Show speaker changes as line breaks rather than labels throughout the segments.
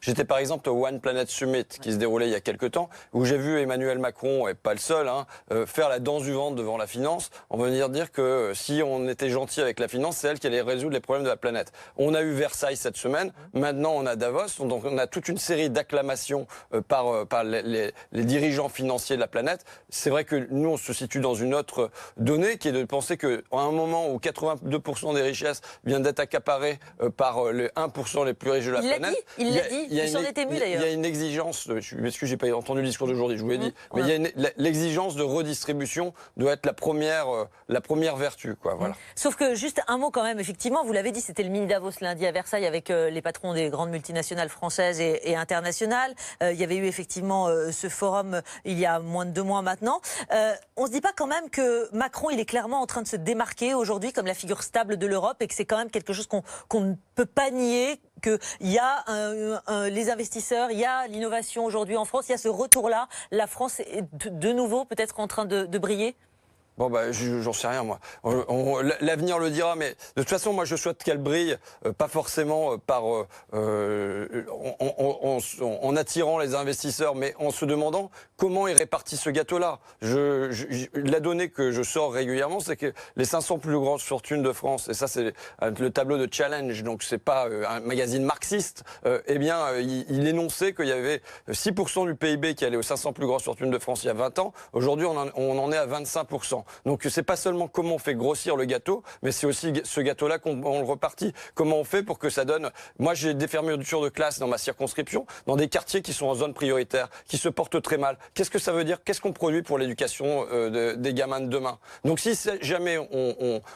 J'étais par exemple au One Planet Summit qui se déroulait il y a quelques temps, où j'ai vu Emmanuel Macron, et pas le seul, faire la danse du ventre devant la finance, en venir dire que si on était gentil avec la finance, c'est elle qui allait résoudre les problèmes de la planète. On a eu Versailles cette semaine, maintenant on a Davos, donc on a toute une série d'acclamations par les dirigeants financiers de la planète. C'est vrai que nous on se situe dans une autre donnée qui est de penser qu'à un moment où 82% des richesses viennent d'être accaparées par les 1% les plus riches de la planète.
Il l'a dit, il s'en est ému d'ailleurs.
Il y a une exigence, je m'excuse, j'ai pas entendu le discours d'aujourd'hui, je vous l'ai dit, mais il y a l'exigence de redistribution doit être la première vertu, quoi, voilà.
Sauf que juste un mot quand même, effectivement, vous l'avez dit, c'était le mini Davos lundi à Versailles avec les patrons des grandes multinationales françaises et internationales. Il y avait eu effectivement ce forum il y a moins de 2 mois maintenant. On se dit pas quand même que Macron, il est clairement en train de se démarquer aujourd'hui comme la figure stable de l'Europe et que c'est quand même quelque chose qu'on ne peut pas nier, qu'il y a les investisseurs, il y a l'innovation aujourd'hui en France, il y a ce retour-là. La France est de nouveau peut-être en train de briller.
Bon, bah, j'en sais rien, moi. L'avenir le dira, mais de toute façon, moi, je souhaite qu'elle brille, pas forcément en attirant les investisseurs, mais en se demandant comment est réparti ce gâteau-là. La donnée que je sors régulièrement, c'est que les 500 plus grosses fortunes de France, et ça, c'est le tableau de Challenge, donc c'est pas un magazine marxiste, eh bien, il énonçait qu'il y avait 6% du PIB qui allait aux 500 plus grosses fortunes de France il y a 20 ans. Aujourd'hui, on en est à 25%. Donc c'est pas seulement comment on fait grossir le gâteau, mais c'est aussi ce gâteau-là qu'on le repartit. Comment on fait pour que ça donne... Moi j'ai des fermetures de classes dans ma circonscription, dans des quartiers qui sont en zone prioritaire, qui se portent très mal. Qu'est-ce que ça veut dire? Qu'est-ce qu'on produit pour l'éducation des gamins de demain? Donc si jamais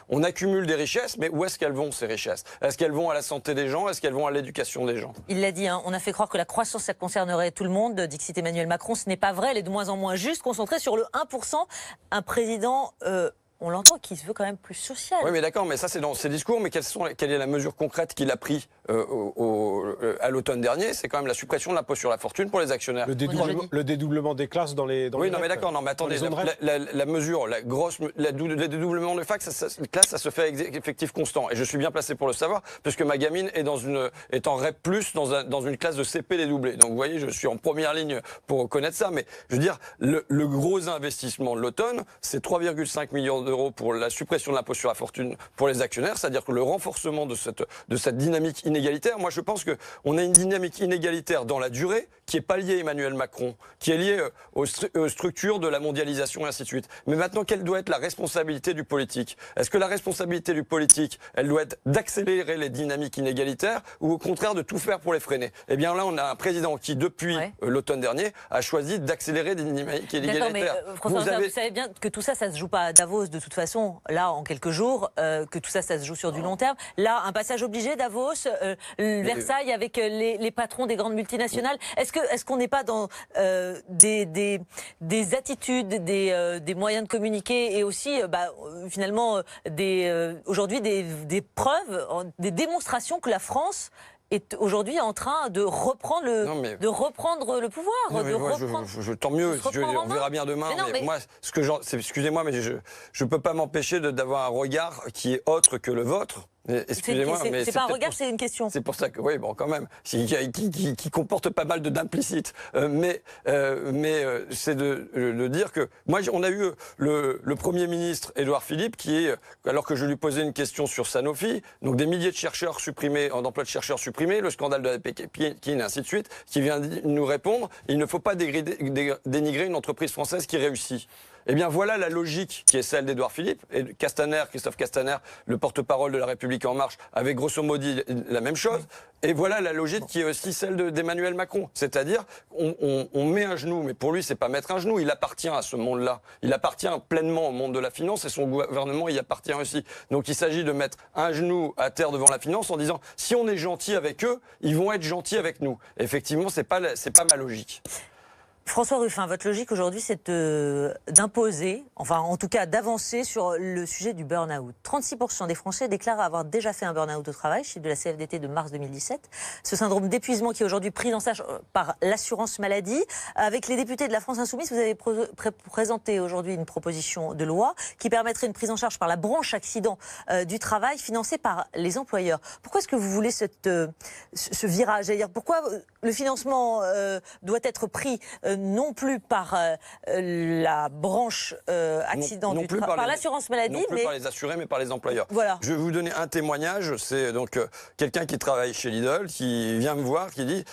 on accumule des richesses, mais où est-ce qu'elles vont ces richesses? Est-ce qu'elles vont à la santé des gens? Est-ce qu'elles vont à l'éducation des gens?
Il l'a dit, hein, on a fait croire que la croissance ça concernerait tout le monde, dixit Emmanuel Macron. Ce n'est pas vrai, elle est de moins en moins juste, concentrée sur le 1%. Un président... on l'entend, qui se veut quand même plus social.
Oui, mais d'accord, mais ça c'est dans ses discours, mais quelle est la mesure concrète qu'il a pris à l'automne dernier? C'est quand même la suppression de l'impôt sur la fortune pour les actionnaires.
Le dédoublement des classes dans les...
Oui, non mais d'accord, non mais attendez, la mesure, le dédoublement de classe, ça se fait effectif constant. Et je suis bien placé pour le savoir, parce que ma gamine est en REP+, dans une classe de CP dédoublée. Donc vous voyez, je suis en première ligne pour connaître ça, mais je veux dire, le gros investissement de l'automne, c'est 3,5 millions d'euros pour la suppression de l'impôt sur la fortune pour les actionnaires, c'est-à-dire que le renforcement de cette dynamique inégalitaire. Moi, je pense qu'on a une dynamique inégalitaire dans la durée qui est pas liée à Emmanuel Macron, qui est liée aux structures de la mondialisation et ainsi de suite. Mais maintenant, quelle doit être la responsabilité du politique? Est-ce que la responsabilité du politique, elle doit être d'accélérer les dynamiques inégalitaires ou au contraire de tout faire pour les freiner? Eh bien là, on a un président qui, depuis l'automne dernier, a choisi d'accélérer des dynamiques inégalitaires.
François Ruffin, vous savez bien que tout ça, ça se joue pas à Davos de toute façon, là, en quelques jours, que tout ça, ça se joue sur du long terme. Là, un passage obligé, Davos, Versailles avec les patrons des grandes multinationales. Est-ce qu'on n'est pas dans des attitudes, des moyens de communiquer et aussi, finalement, aujourd'hui, des preuves, des démonstrations que la France est aujourd'hui en train de reprendre le pouvoir.
Tant mieux, on verra bien demain. Moi, excusez-moi, mais je ne peux pas m'empêcher d'avoir un regard qui est autre que le vôtre. Excusez-moi, mais
c'est pas un regard, c'est une question.
C'est pour ça que, oui, bon, quand même, qui comporte pas mal d'implicite. Mais c'est de dire que, moi, on a eu le Premier ministre Édouard Philippe qui est, alors que je lui posais une question sur Sanofi, donc des milliers de chercheurs supprimés, d'emplois de chercheurs supprimés, le scandale de la Pékin, et ainsi de suite, qui vient nous répondre, il ne faut pas dénigrer une entreprise française qui réussit. Eh bien voilà la logique qui est celle d'Édouard Philippe. Et Christophe Castaner, le porte-parole de La République En Marche, avait grosso modo dit la même chose. Et voilà la logique qui est aussi celle d'Emmanuel Macron. C'est-à-dire, on met un genou, mais pour lui, c'est pas mettre un genou, il appartient à ce monde-là. Il appartient pleinement au monde de la finance et son gouvernement y appartient aussi. Donc il s'agit de mettre un genou à terre devant la finance en disant, si on est gentil avec eux, ils vont être gentils avec nous. Effectivement, c'est pas ma logique.
François Ruffin, votre logique aujourd'hui, c'est d'imposer, enfin en tout cas d'avancer sur le sujet du burn-out. 36% des Français déclarent avoir déjà fait un burn-out au travail, chiffre de la CFDT de mars 2017. Ce syndrome d'épuisement qui est aujourd'hui pris en charge par l'assurance maladie. Avec les députés de la France Insoumise, vous avez présenté aujourd'hui une proposition de loi qui permettrait une prise en charge par la branche accident du travail financée par les employeurs. Pourquoi est-ce que vous voulez ce virage? C'est-à-dire pourquoi le financement doit être pris non plus par la branche accident du travail, par l'assurance maladie,
non plus par les assurés, mais par les employeurs.
Voilà.
Je vais vous donner un témoignage. C'est donc quelqu'un qui travaille chez Lidl, qui vient me voir, qui dit...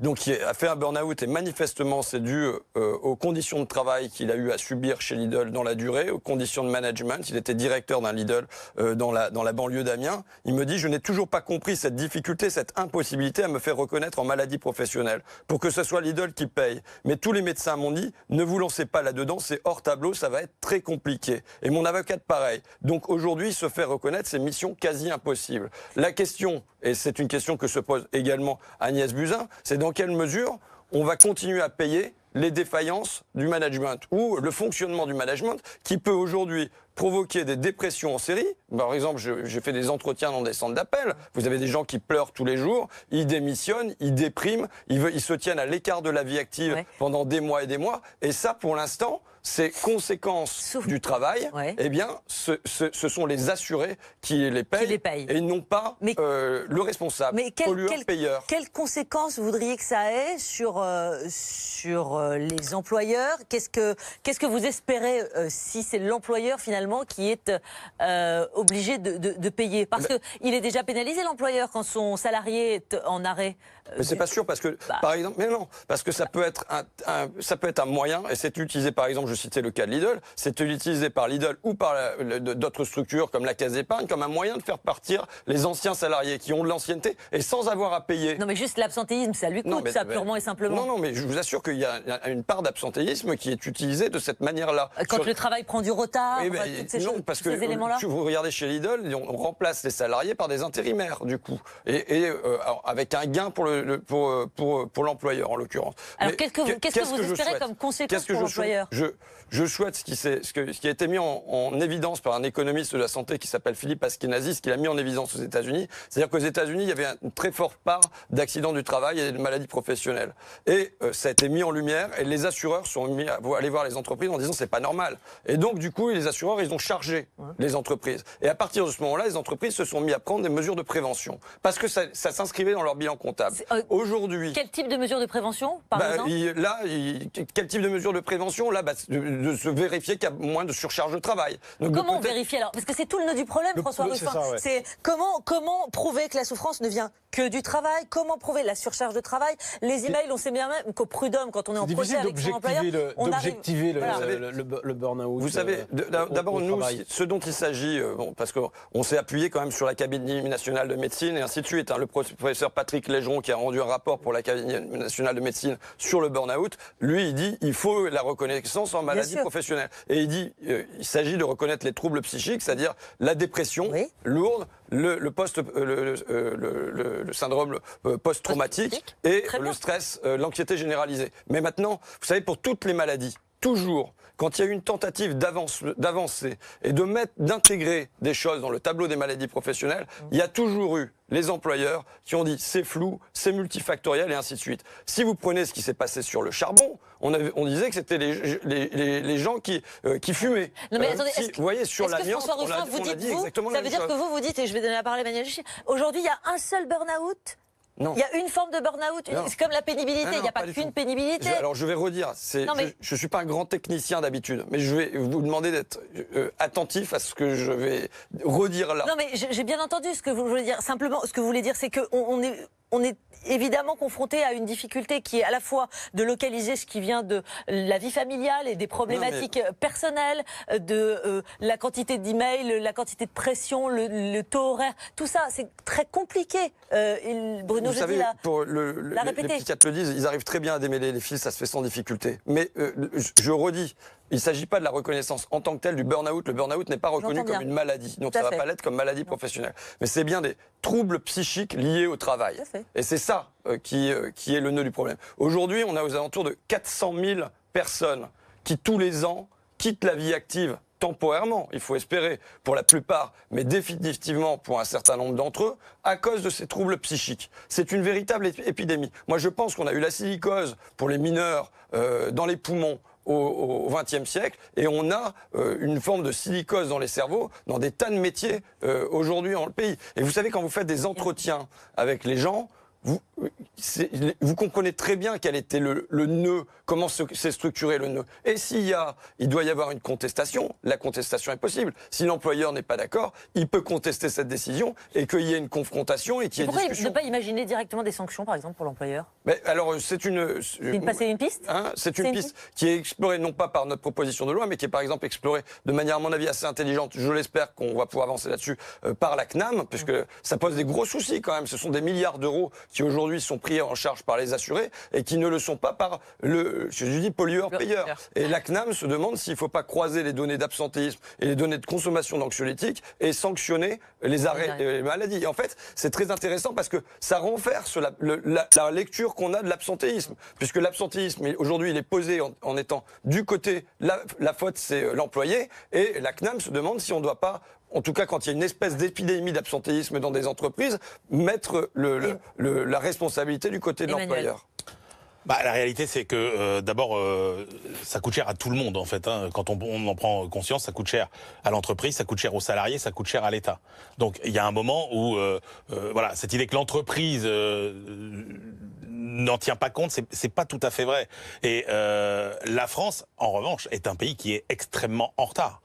Donc, qui a fait un burn-out et manifestement c'est dû aux conditions de travail qu'il a eu à subir chez Lidl dans la durée, aux conditions de management. Il était directeur d'un Lidl dans la banlieue d'Amiens. Il me dit, je n'ai toujours pas compris cette difficulté, cette impossibilité à me faire reconnaître en maladie professionnelle. Pour que ce soit Lidl qui paye. Mais tous les médecins m'ont dit, ne vous lancez pas là-dedans, c'est hors tableau, ça va être très compliqué. Et mon avocate pareil. Donc aujourd'hui, se faire reconnaître, c'est mission quasi impossible. La question, et c'est une question que se pose également Agnès Buzyn, c'est dans quelle mesure on va continuer à payer les défaillances du management ou le fonctionnement du management qui peut aujourd'hui provoquer des dépressions en série. Par exemple, j'ai fait des entretiens dans des centres d'appel. Vous avez des gens qui pleurent tous les jours, ils démissionnent, ils dépriment, ils se tiennent à l'écart de la vie active pendant des mois et des mois. Et ça, pour l'instant, ces conséquences du travail, eh bien, ce sont les assurés qui les payent, et non pas le responsable, pollueur-payeur.
Quelles conséquences voudriez que ça ait sur les employeurs? Qu'est-ce que vous espérez si c'est l'employeur finalement qui est obligé de payer? Parce qu'il est déjà pénalisé l'employeur quand son salarié est en arrêt.
Mais c'est pas sûr parce que, par exemple, mais non, parce que ça peut être un moyen, et c'est utilisé, par exemple, je citais le cas de Lidl, c'est utilisé par Lidl ou par d'autres structures comme la Caisse d'épargne comme un moyen de faire partir les anciens salariés qui ont de l'ancienneté et sans avoir à payer.
Non mais juste l'absentéisme, ça lui coûte, purement et simplement.
Non, mais je vous assure qu'il y a une part d'absentéisme qui est utilisée de cette manière-là.
Quand le travail prend du retard, toutes ces choses,
parce
tous ces éléments-là.
Que vous regardez chez Lidl, on remplace les salariés par des intérimaires, du coup, et avec un gain pour l'employeur en l'occurrence.
Alors qu'est-ce que vous espérez comme conséquence pour l'employeur?
Je souhaite ce qui a été mis en évidence par un économiste de la santé qui s'appelle Philippe Askenazis, qui l'a mis en évidence aux États-Unis. C'est-à-dire qu'aux États-Unis, il y avait une très forte part d'accidents du travail et de maladies professionnelles. Et ça a été mis en lumière et les assureurs sont mis à aller voir les entreprises en disant c'est pas normal. Et donc du coup, les assureurs, ils ont chargé les entreprises. Et à partir de ce moment-là, les entreprises se sont mis à prendre des mesures de prévention parce que ça s'inscrivait dans leur bilan comptable. Aujourd'hui,
quel type de mesures de prévention, par exemple?
Quel type de mesures de prévention? Là, de se vérifier qu'il y a moins de surcharge de travail. Donc,
comment vérifier alors? Parce que c'est tout le nœud du problème, François Ruffin. C'est comment prouver que la souffrance ne vient que du travail? Comment prouver la surcharge de travail? Les emails, on sait bien même qu'au prud'homme, quand on est en procès avec son employeur,
d'objectiver le burn-out.
Vous savez, d'abord, nous, ce dont il s'agit, parce qu'on s'est appuyé quand même sur l'Académie nationale de médecine et ainsi de suite. Le professeur Patrick Légeron, qui a rendu un rapport pour l'Académie nationale de médecine sur le burn-out, lui, il dit il faut la reconnaissance en maladie professionnelle. Et il dit il s'agit de reconnaître les troubles psychiques, c'est-à-dire la dépression lourde, le syndrome post-traumatique et le stress, l'anxiété généralisée. Mais maintenant, vous savez, pour toutes les maladies, toujours, quand il y a eu une tentative d'avancer et d'intégrer des choses dans le tableau des maladies professionnelles, il y a toujours eu les employeurs qui ont dit c'est flou, c'est multifactoriel et ainsi de suite. Si vous prenez ce qui s'est passé sur le charbon, on disait que c'était les gens qui fumaient.
Non mais attendez,
vous voyez, sur l'amiante,
on a dit exactement la même chose. Ça veut dire que vous dites, et je vais donner la parole à Emmanuel Chichi, aujourd'hui il y a un seul burn-out? Non. Il y a une forme de burn-out, c'est comme la pénibilité, il n'y a pas qu'une pénibilité.
Alors je vais redire, je ne suis pas un grand technicien d'habitude, mais je vais vous demander d'être attentif à ce que je vais redire là.
Non mais j'ai bien entendu ce que vous voulez dire, simplement ce que vous voulez dire c'est qu'on est évidemment confronté à une difficulté qui est à la fois de localiser ce qui vient de la vie familiale et des problématiques personnelles, de la quantité d'emails, la quantité de pression, le taux horaire, tout ça, c'est très compliqué. Bruno Jeudi l'a répété.
Les psychiatres le disent, ils arrivent très bien à démêler les fils, ça se fait sans difficulté. Mais je redis, Il ne s'agit pas de la reconnaissance en tant que telle du burn-out. Le burn-out n'est pas reconnu comme une maladie. Donc ça ne va pas l'être comme maladie professionnelle. Mais c'est bien des troubles psychiques liés au travail. Et c'est ça qui est le nœud du problème. Aujourd'hui, on a aux alentours de 400 000 personnes qui, tous les ans, quittent la vie active temporairement, il faut espérer, pour la plupart, mais définitivement pour un certain nombre d'entre eux, à cause de ces troubles psychiques. C'est une véritable épidémie. Moi, je pense qu'on a eu la silicose pour les mineurs dans les poumons au XXe siècle, et on a une forme de silicose dans les cerveaux, dans des tas de métiers aujourd'hui dans le pays. Et vous savez, quand vous faites des entretiens avec les gens, vous comprenez très bien quel était le nœud, comment s'est structuré le nœud. Et il doit y avoir une contestation, la contestation est possible. Si l'employeur n'est pas d'accord, il peut contester cette décision et qu'il y ait une confrontation et qu'il y ait une discussion.
Pourquoi ne pas imaginer directement des sanctions, par exemple, pour l'employeur?
Alors, c'est une
piste
c'est une piste qui est explorée non pas par notre proposition de loi, mais qui est par exemple explorée de manière, à mon avis, assez intelligente. Je l'espère qu'on va pouvoir avancer là-dessus par la CNAM, puisque ça pose des gros soucis quand même. Ce sont des milliards d'euros qui aujourd'hui sont pris en charge par les assurés et qui ne le sont pas par pollueur-payeur. Et la CNAM se demande s'il ne faut pas croiser les données d'absentéisme et les données de consommation d'anxiolytiques et sanctionner les arrêts et les maladies. Et en fait, c'est très intéressant parce que ça renverse la lecture qu'on a de l'absentéisme. Puisque l'absentéisme, aujourd'hui, il est posé en étant du côté, la faute, c'est l'employé. Et la CNAM se demande si on ne doit pas, en tout cas quand il y a une espèce d'épidémie d'absentéisme dans des entreprises, mettre la responsabilité du côté de l'employeur.
La réalité, c'est que d'abord, ça coûte cher à tout le monde, en fait. Quand on en prend conscience, ça coûte cher à l'entreprise, ça coûte cher aux salariés, ça coûte cher à l'État. Donc, il y a un moment où, cette idée que l'entreprise n'en tient pas compte, c'est pas tout à fait vrai. Et la France, en revanche, est un pays qui est extrêmement en retard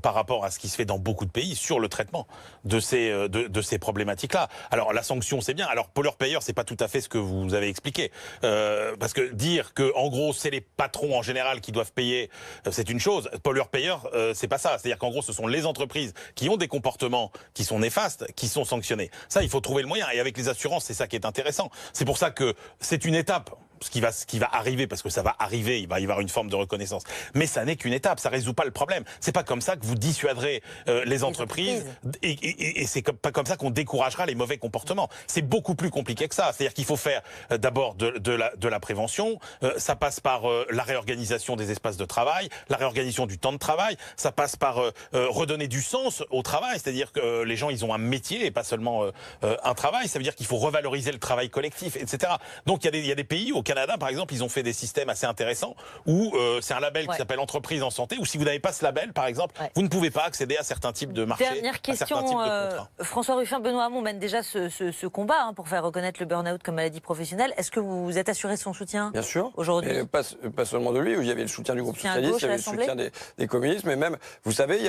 par rapport à ce qui se fait dans beaucoup de pays sur le traitement de ces problématiques-là. Alors la sanction, c'est bien. Alors pollueur-payeur, c'est pas tout à fait ce que vous avez expliqué, parce que dire que en gros c'est les patrons en général qui doivent payer, c'est une chose. Pollueur-payeur, c'est pas ça. C'est-à-dire qu'en gros, ce sont les entreprises qui ont des comportements qui sont néfastes, qui sont sanctionnées. Ça, il faut trouver le moyen. Et avec les assurances, c'est ça qui est intéressant. C'est pour ça que c'est une étape. Ce qui va arriver, parce que ça va arriver, il va y avoir une forme de reconnaissance. Mais ça n'est qu'une étape, ça résout pas le problème. C'est pas comme ça que vous dissuaderez les entreprises et c'est pas comme ça qu'on découragera les mauvais comportements. C'est beaucoup plus compliqué que ça. C'est-à-dire qu'il faut faire d'abord de la prévention. Ça passe par la réorganisation des espaces de travail, la réorganisation du temps de travail. Ça passe par redonner du sens au travail. C'est-à-dire que les gens, ils ont un métier et pas seulement un travail. Ça veut dire qu'il faut revaloriser le travail collectif, etc. Donc il y a des pays au Canada, par exemple, ils ont fait des systèmes assez intéressants où c'est un label qui s'appelle Entreprise en santé, où si vous n'avez pas ce label, par exemple, vous ne pouvez pas accéder à certains types de marchés,
Dernière question,
à certains types de contrats.
François Ruffin, Benoît Hamon mène déjà ce combat pour faire reconnaître le burn-out comme maladie professionnelle. Est-ce que vous êtes assuré de son soutien?
Bien sûr.
Aujourd'hui,
pas seulement de lui, où il y avait le soutien du groupe socialiste, il y avait le soutien des communistes, mais même, vous savez,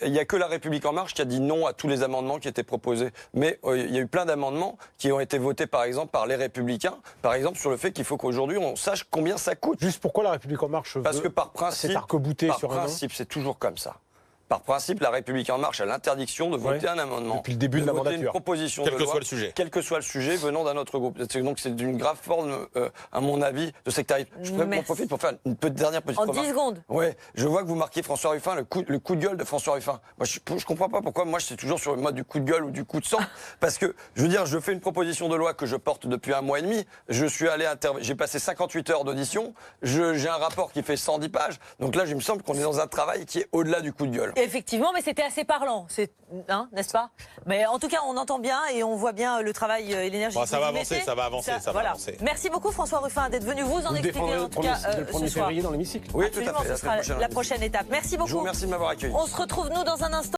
il y a que La République En Marche qui a dit non à tous les amendements qui étaient proposés. Mais il y a eu plein d'amendements qui ont été votés, par exemple, par les Républicains, par exemple, sur le fait qu'il faut qu'aujourd'hui, on sache combien ça coûte.
Juste pourquoi La République En Marche
Parce que par principe, c'est toujours comme ça. Par principe, La République En Marche a l'interdiction de voter un amendement.
Depuis le début de la mandature.
Une proposition de loi, quel que soit le sujet, venant d'un autre groupe. Donc c'est d'une grave forme, à mon avis, de sectarisme. Je profite pour faire une dernière petite remarque.
En 10 secondes.
Ouais, je vois que vous marquez François Ruffin, le coup de gueule de François Ruffin. Moi, je comprends pas pourquoi moi je suis toujours sur le mode du coup de gueule ou du coup de sang. Parce que, je veux dire, je fais une proposition de loi que je porte depuis 1 mois et demi. J'ai passé 58 heures d'audition. J'ai un rapport qui fait 110 pages. Donc là, il me semble qu'on est dans un travail qui est au-delà du coup de gueule.
Effectivement, mais c'était assez parlant, n'est-ce pas? Mais en tout cas, on entend bien et on voit bien le travail et l'énergie.
Ça va avancer, ça va avancer.
Merci beaucoup François Ruffin d'être venu vous en expliquer en tout cas
le 1er février dans l'hémicycle.
Oui, tout à fait.
Ce sera la prochaine étape. Merci beaucoup.
Je vous remercie de m'avoir accueilli.
On se retrouve nous dans un instant.